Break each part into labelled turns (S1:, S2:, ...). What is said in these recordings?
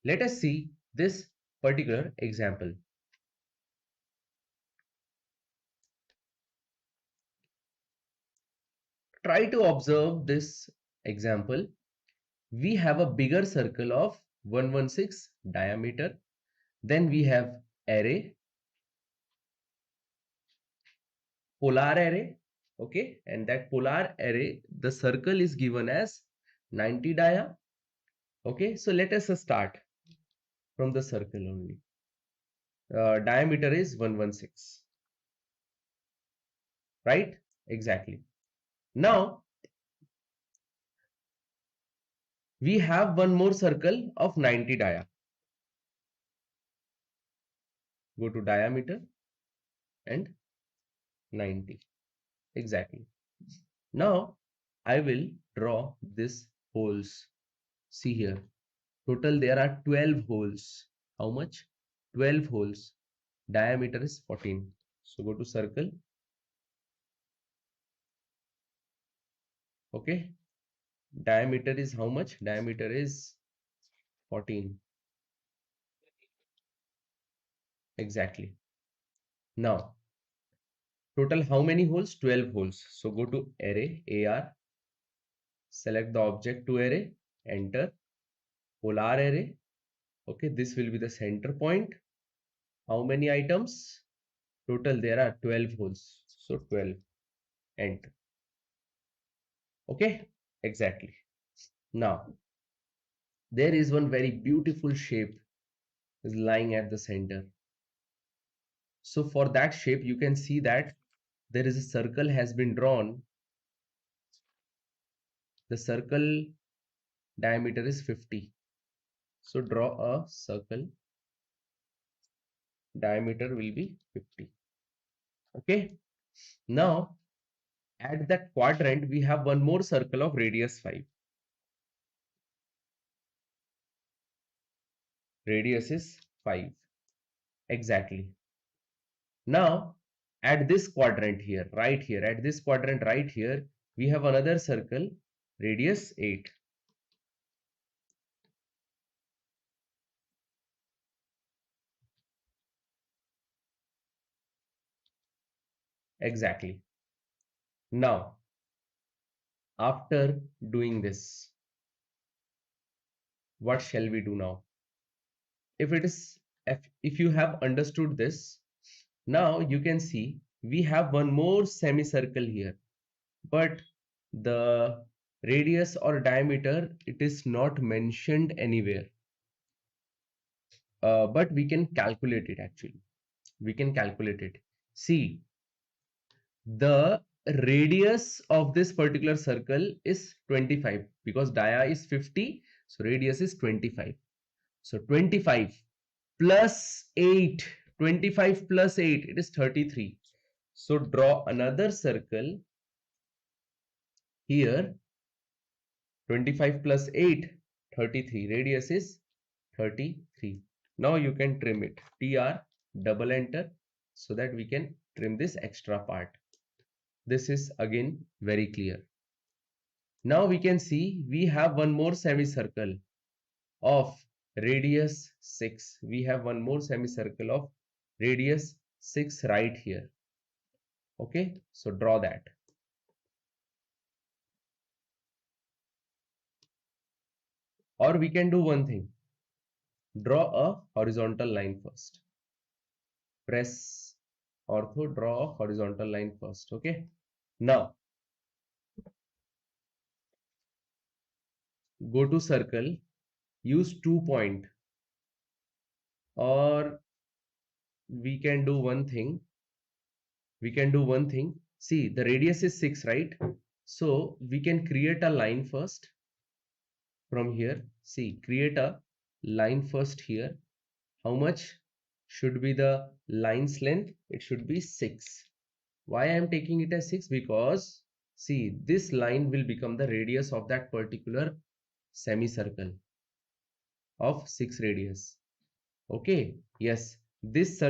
S1: Let us see this particular example. Try to observe this example. We have a bigger circle of 116 diameter. Then we have array, polar array. Okay, and that polar array, the circle is given as 90 dia. Okay, so let us start from the circle only. Diameter is 116. Right? Exactly. Now, we have one more circle of 90 dia. Go to diameter and 90. Exactly. Now, I will draw this holes. See here. Total there are 12 holes. How much? 12 holes. Diameter is 14. So go to circle. Okay. Diameter is how much? Diameter is 14. Exactly. Now, total how many holes? 12 holes. So go to array, AR, select the object to array, enter, polar array. Okay, this will be the center point. How many items? Total there are 12 holes. So 12, enter. Okay, exactly. Now, there is one very beautiful shape is lying at the center. So for that shape, you can see that there is a circle has been drawn. The circle diameter is 50. So draw a circle. Diameter will be 50. Okay. Now, at that quadrant, we have one more circle of radius 5. Radius is 5. Exactly. Now, at this quadrant here, at this quadrant right here, we have another circle, radius 8. Exactly. Now, after doing this, what shall we do now? If you have understood this, now you can see we have one more semicircle here, but the radius or diameter, it is not mentioned anywhere. But we can calculate it actually. We can calculate it. See, the radius of this particular circle is 25 because dia is 50. So radius is 25. So 25 plus 8. 25 plus 8, it is 33. So draw another circle here. 25 plus 8, 33. Radius is 33. Now you can trim it. TR, double enter, so that we can trim this extra part. This is again very clear. Now we can see we have one more semicircle of radius 6. We have one more semicircle of radius 6 right here. Okay, so draw that. Or we can do one thing. Draw a horizontal line first. Press ortho, draw a horizontal line first. Okay. Now, go to circle, use 2 point, or we can do one thing. See, the radius is 6, right? So we can create a line first from here. See, create a line first here. How much should be the line's length? It should be 6. Why I am taking it as 6? Because see, this line will become the radius of that particular semicircle of 6 radius. Okay, yes, this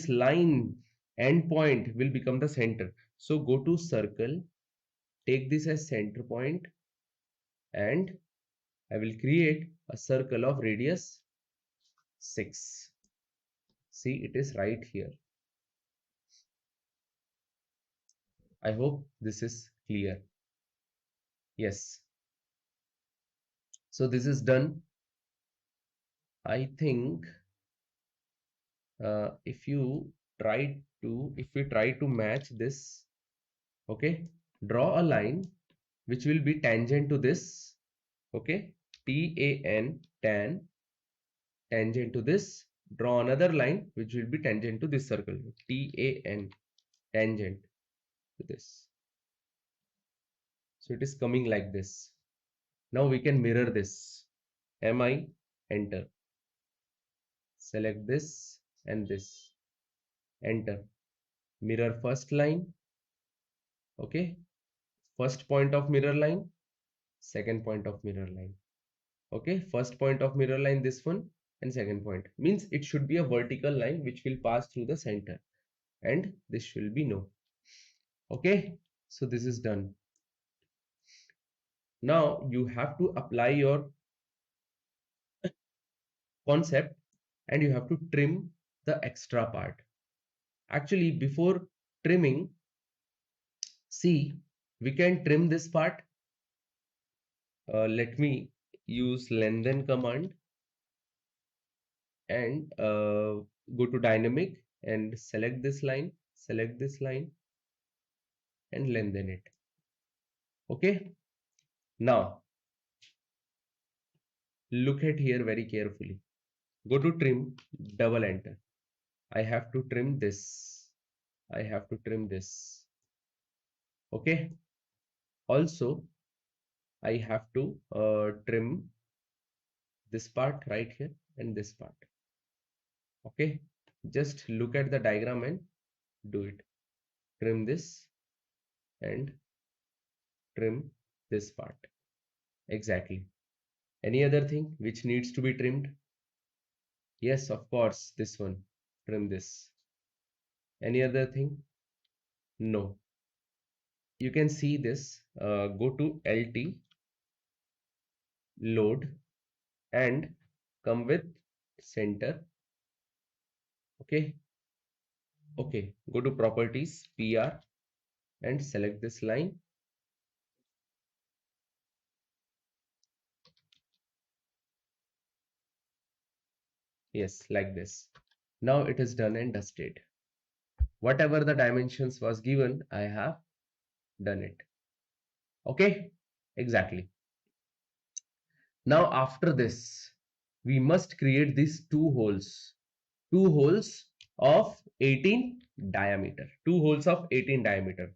S1: line endpoint will become the center. So go to circle, take this as center point, and I will create a circle of radius 6. See, it is right here. I hope this is clear. Yes. So this is done. I think if we try to match this, okay, draw a line which will be tangent to this, okay, tan, tangent to this. Draw another line which will be tangent to this circle, tan, tangent to this. So it is coming like this. Now we can mirror this. Mi, enter. Select this and this. Enter. Mirror first line. Okay. First point of mirror line. Second point of mirror line. Okay. First point of mirror line, this one, and second point. Means it should be a vertical line which will pass through the center. And this should be no. Okay. So this is done. Now you have to apply your concept and you have to trim the extra part. Actually, before trimming, see, we can trim this part. Let me use lengthen command and go to dynamic and select this line and lengthen it. Okay. Now look at here very carefully. Go to trim, double enter. I have to trim this. I have to trim this. Okay. Also, I have to trim this part right here and this part. Okay. Just look at the diagram and do it. Trim this and trim this part. Exactly. Any other thing which needs to be trimmed? Yes, of course, this one. Trim this. Any other thing? No. You can see this. Go to LT, load, and come with center. Okay. Okay. Go to properties, PR, and select this line. Yes, like this. Now it is done and dusted. Whatever the dimensions was given, I have done it. Okay. Exactly. Now after this, we must create these two holes of 18 diameter. Two holes of 18 diameter.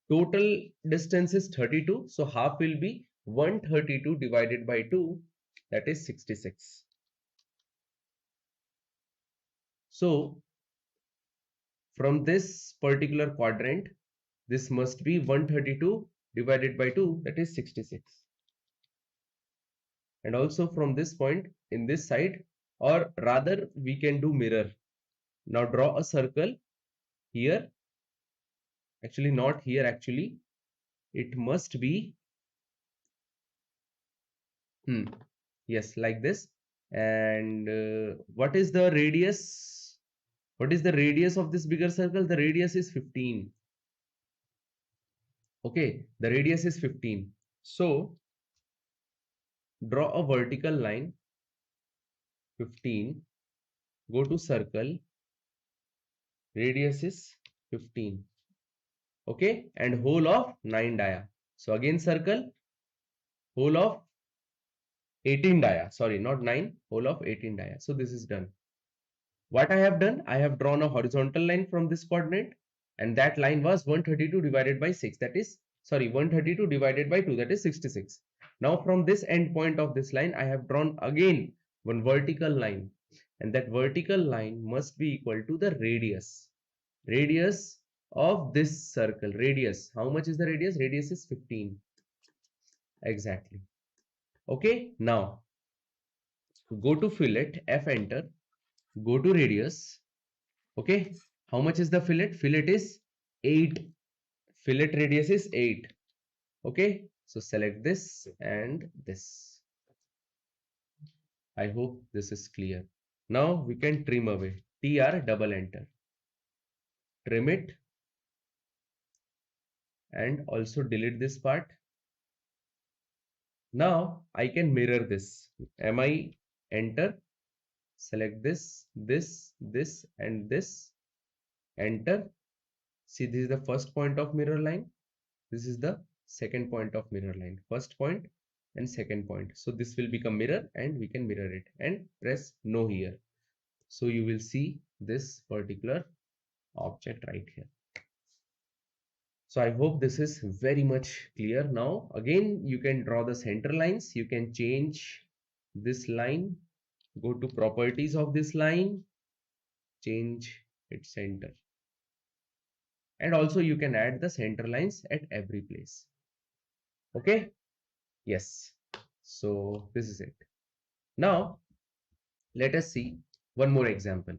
S1: Total distance is 32. So half will be 132 divided by 2. That is 66. So from this particular quadrant, this must be 132 divided by 2. That is 66. And also from this point in this side, or rather we can do mirror. Now draw a circle here. Actually not here, actually it must be yes, like this. And what is the radius? What is the radius of this bigger circle? The radius is 15. Okay, the radius is 15. So draw a vertical line 15. Go to circle. Radius is 15. Okay, and whole of 9 dia. So again circle, whole of 18 dia. Sorry, not 9, whole of 18 dia. So this is done. What I have done, I have drawn a horizontal line from this coordinate, and that line was 132 divided by 6. That is, sorry, 132 divided by 2. That is 66. Now from this end point of this line, I have drawn again one vertical line, and that vertical line must be equal to the radius. Radius of this circle. Radius. How much is the radius? Radius is 15. Exactly. Okay. Now go to fillet. F enter. Go to radius. Okay. How much is the fillet? Fillet is 8. Fillet radius is 8. Okay. So select this and this. I hope this is clear. Now we can trim away. TR double enter. Trim it and also delete this part. Now I can mirror this. MI enter. Select this, this and this. Enter. See, this is the first point of mirror line. This is the second point of mirror line. First point and second point. So this will become mirror and we can mirror it and press no here. So you will see this particular object right here. So I hope this is very much clear. Now again you can draw the center lines. You can change this line, go to properties of this line, change its center, and also you can add the center lines at every place. Okay, yes, so this is it. Now let us see one more example.